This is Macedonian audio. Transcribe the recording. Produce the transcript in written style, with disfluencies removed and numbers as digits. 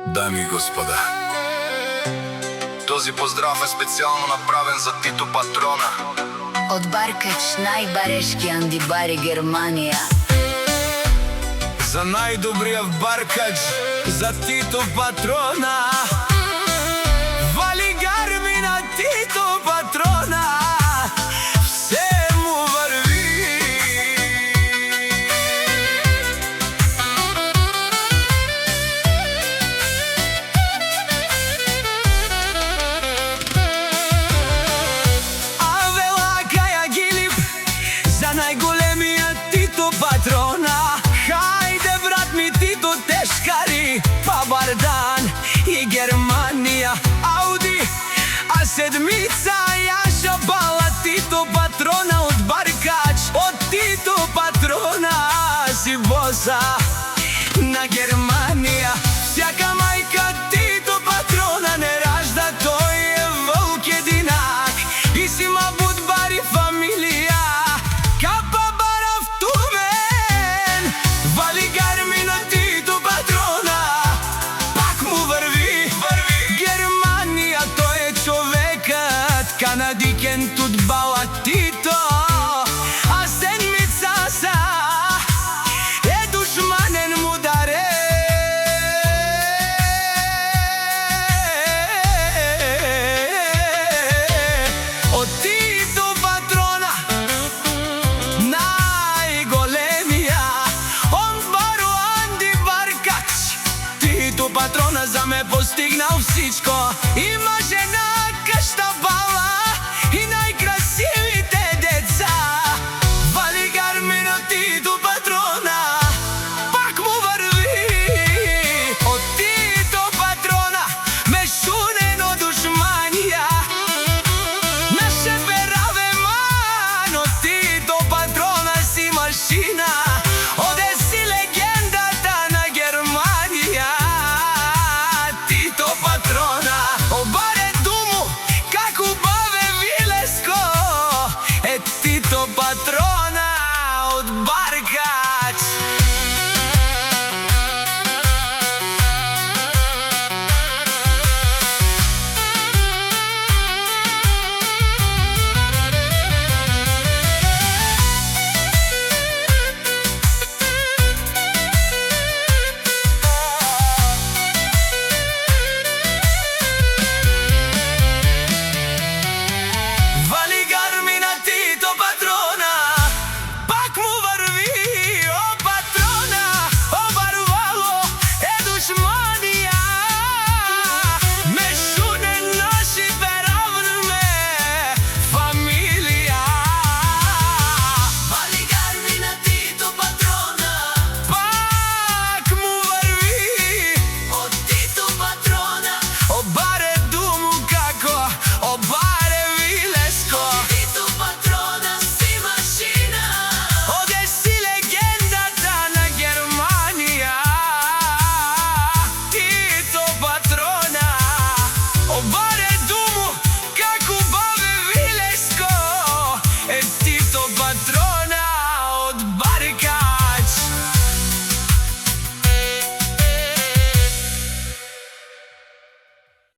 Дами и господа, този поздрав е специално направен за Тито Патрона. Од Баркач, најбарешки андибари Германија. За најдобрија в Баркач, за Тито Патрона. Вали гарми на Тито Патрона. Все му върви. За најголемиот Тито Патрона. Хајде брат ми Тито тешкари, па Бардан и Германија. Ауди, а седмица ја шапала Тито Патрона од Баркач. Од Тито Патрона си боса на Германија. Всяка мајка Тито Патрона не ражда, тој е вълк единак. И си ма будбари фамилија. Канадикен тут бала Тито, а седмица са е душманен мударе. Од Тито Патрона, најголемија, он бару Анди Баркач. Тито Патрона за ме постигнал всичко. Има жена кашта бала.